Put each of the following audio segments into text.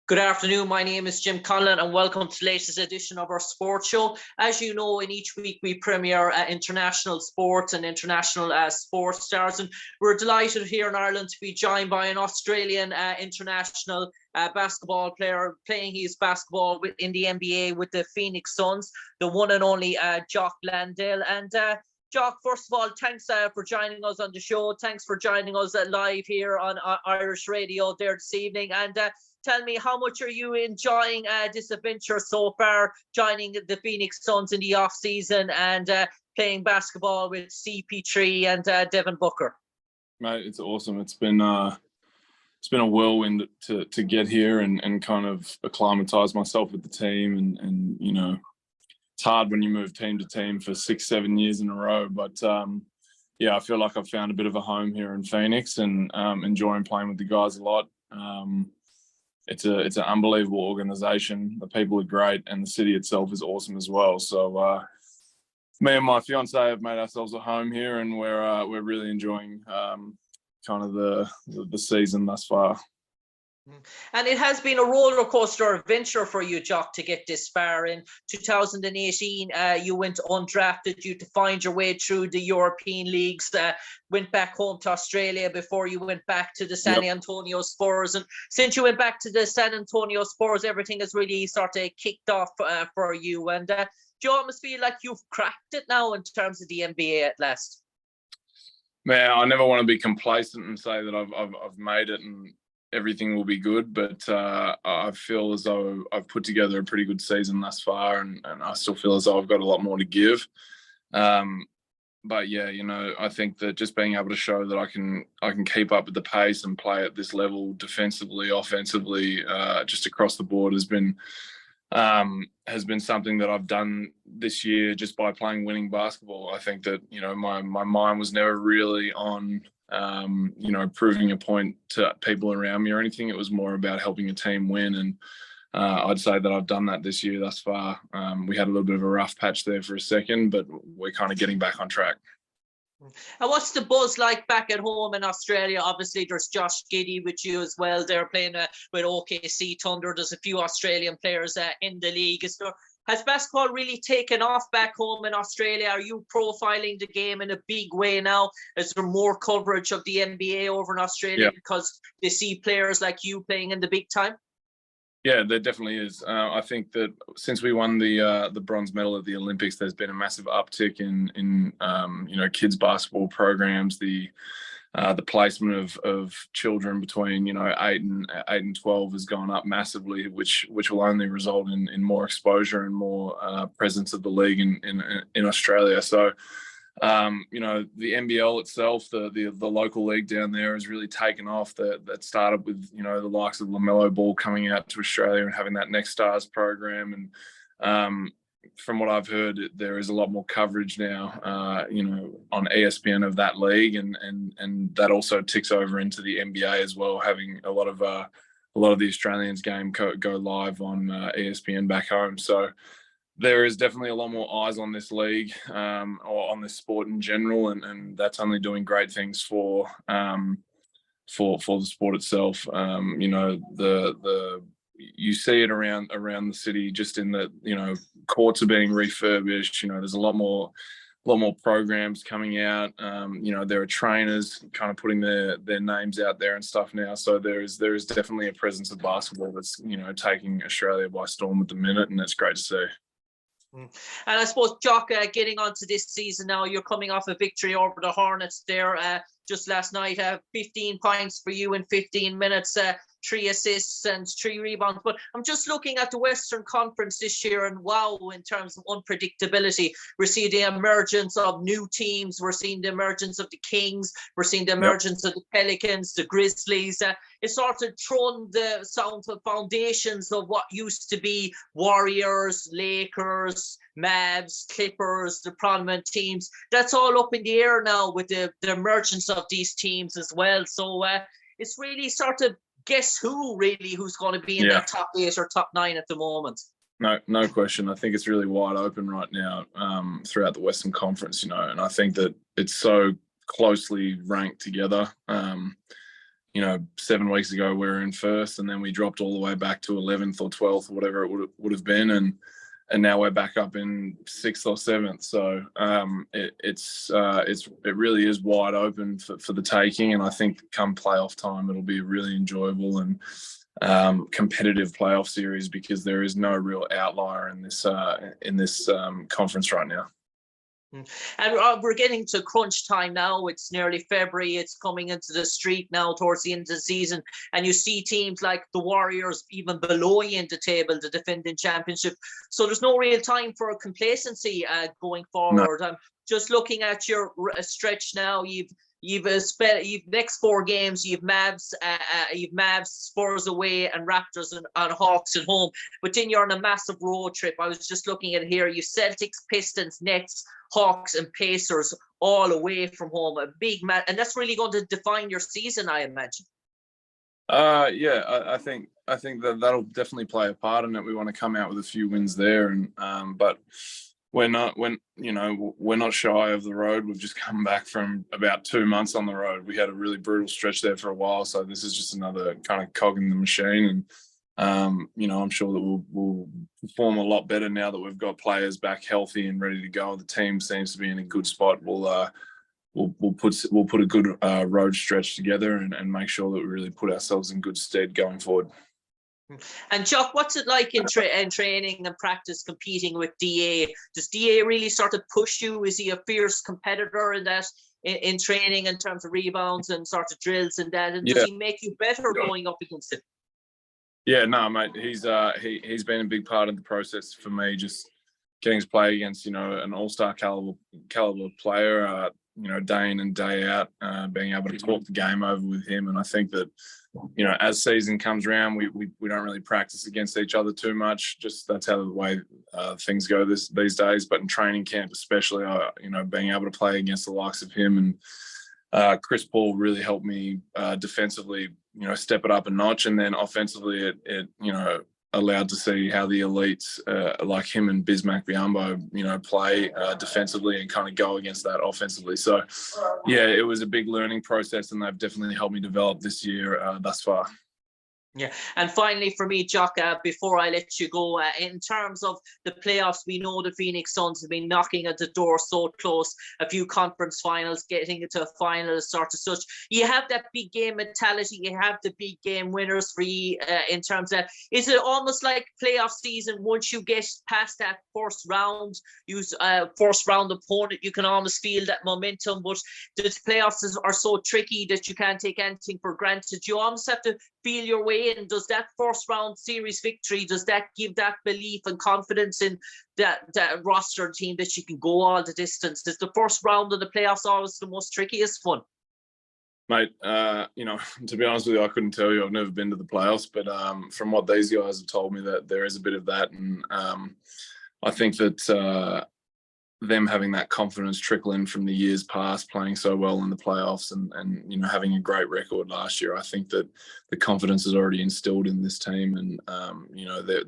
Good afternoon. My name is Jim Conlon and welcome to the latest edition of our sports show. As you know, in each week we premiere international sports and international sports stars, and we're delighted here in Ireland to be joined by an Australian international basketball player playing his basketball in the NBA with the Phoenix Suns, the one and only Jock Landale. And Jock, first of all, thanks for joining us on the show. Thanks for joining us live here on Irish Radio there this evening. And tell me, how much are you enjoying this adventure so far, joining the Phoenix Suns in the off-season and playing basketball with CP3 and Devin Booker? Mate, it's awesome. It's been a whirlwind to get here and kind of acclimatise myself with the team. And you know, it's hard when you move team to team for 6-7 years in a row. But yeah, I feel like I've found a bit of a home here in Phoenix and enjoying playing with the guys a lot. It's an unbelievable organisation. The people are great, and the city itself is awesome as well. So me and my fiance have made ourselves at home here, and we're really enjoying kind of the season thus far. And it has been a roller coaster adventure for you, Jock, to get this far. In 2018, you went undrafted due to find your way through the European leagues, went back home to Australia before you went back to the San Antonio Spurs. And since you went back to the San Antonio Spurs, everything has really sort of kicked off for you. And do you almost feel like you've cracked it now in terms of the NBA at last? Man, I never want to be complacent and say that I've made it and everything will be good, but I feel as though I've put together a pretty good season thus far, and I still feel as though I've got a lot more to give. But yeah, you know, I think that just being able to show that I can keep up with the pace and play at this level defensively, offensively, just across the board has been something that I've done this year just by playing winning basketball. I think that, you know, my mind was never really on you know, proving a point to people around me or anything. It was more about helping a team win, and I'd say that I've done that this year thus far. We had a little bit of a rough patch there for a second, but we're kind of getting back on track. And what's the buzz like back at home in Australia? Obviously, there's Josh Giddey with you as well. They're playing with OKC Thunder. There's a few Australian players in the league. Has basketball really taken off back home in Australia? Are you profiling the game in a big way now? Is there more coverage of the NBA over in Australia because they see players like you playing in the big time? Yeah, there definitely is. I think that since we won the bronze medal at the Olympics, there's been a massive uptick in you know, kids basketball programs. The placement of children between, you know, 8 and 12 has gone up massively, which will only result in more exposure and more presence of the league in Australia. So you know, the NBL itself, the local league down there has really taken off. That started with, you know, the likes of LaMelo Ball coming out to Australia and having that Next Stars program. And from what I've heard, there is a lot more coverage now, you know, on ESPN of that league, and that also ticks over into the NBA as well, having a lot of the Australians game go live on ESPN back home. So there is definitely a lot more eyes on this league, or on this sport in general, and that's only doing great things for the sport itself. You know, you see it around the city, just in that, you know, courts are being refurbished. You know, there's a lot more programs coming out. You know, there are trainers kind of putting their names out there and stuff now. So there is definitely a presence of basketball that's, you know, taking Australia by storm at the minute, and that's great to see. And I suppose, Jock, getting onto this season now, you're coming off a victory over the Hornets there just last night. 15 points for you in 15 minutes, 3 assists and 3 rebounds. But I'm just looking at the Western Conference this year, and wow, in terms of unpredictability, we're seeing the emergence of new teams. We're seeing the emergence of the Kings. We're seeing the emergence of the Pelicans, the Grizzlies. It's sort of thrown the sound of foundations of what used to be Warriors, Lakers, Mavs, Clippers, the prominent teams. That's all up in the air now with the emergence of these teams as well. So it's really sort of guess who's going to be in that top 8 or top 9 at the moment. No question. I think it's really wide open right now throughout the Western Conference, you know, and I think that it's so closely ranked together. 7 weeks ago we were in first, and then we dropped all the way back to 11th or 12th or whatever it would have been, and now we're back up in 6th or 7th. So it really is wide open for the taking, and I think come playoff time it'll be a really enjoyable and competitive playoff series, because there is no real outlier in this conference right now. And we're getting to crunch time now. It's nearly February. It's coming into the street now towards the end of the season. And you see teams like the Warriors even below you in the table, the defending championship. So there's no real time for complacency going forward. No. Just looking at your stretch now, you've next 4 games. You've Mavs, Spurs away, and Raptors and Hawks at home. But then you're on a massive road trip. I was just looking at here. You Celtics, Pistons, Nets, Hawks, and Pacers all away from home. A big match, and that's really going to define your season, I imagine. I think that'll definitely play a part in it. We want to come out with a few wins there, and but we're not shy of the road. We've just come back from about 2 months on the road. We had a really brutal stretch there for a while, so this is just another kind of cog in the machine. And I'm sure that we'll perform a lot better now that we've got players back healthy and ready to go. The team seems to be in a good spot. We'll put a good road stretch together and make sure that we really put ourselves in good stead going forward. And Jock, what's it like in training and practice competing with DA? Does DA really sort of push you? Is he a fierce competitor in that in training in terms of rebounds and sort of drills and that? And does he make you better going up against him? Yeah, no, mate. He's been a big part of the process for me, just getting to play against an all-star caliber player, day in and day out, being able to talk the game over with him. And I think that as season comes around, we don't really practice against each other too much. Just that's how the way things go these days. But in training camp, especially, being able to play against the likes of him and Chris Paul really helped me defensively, step it up a notch, and then offensively, it allowed to see how the elites like him and Bismack Biyombo, play defensively and kind of go against that offensively. So, yeah, it was a big learning process, and they've definitely helped me develop this year thus far. Yeah, and finally for me, Jock, before I let you go, in terms of the playoffs, we know the Phoenix Suns have been knocking at the door so close, a few conference finals, getting into a final, sort of such. You have that big game mentality, you have the big game winners for you in terms of, is it almost like playoff season, once you get past that first round opponent, you can almost feel that momentum, but the playoffs are so tricky that you can't take anything for granted. You almost have to feel your way in. Does that first round series victory, does that give that belief and confidence in that roster team that you can go all the distance? Is the first round of the playoffs always the most trickiest one? Mate, to be honest with you, I couldn't tell you. I've never been to the playoffs, but from what these guys have told me, that there is a bit of that, and I think that them having that confidence trickle in from the years past, playing so well in the playoffs and having a great record last year, I think that the confidence is already instilled in this team, and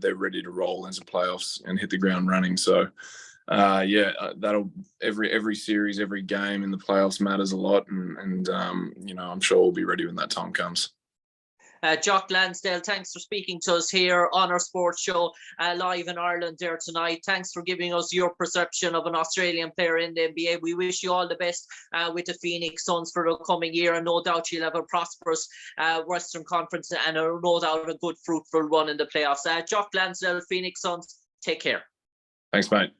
they're ready to roll into playoffs and hit the ground running. So that'll every series, every game in the playoffs matters a lot, and I'm sure we'll be ready when that time comes. Jock Lansdale, thanks for speaking to us here on our sports show live in Ireland there tonight. Thanks for giving us your perception of an Australian player in the NBA. We wish you all the best with the Phoenix Suns for the coming year, and no doubt you'll have a prosperous Western Conference and no doubt a good fruitful run in the playoffs. Jock Lansdale, Phoenix Suns, take care. Thanks, mate.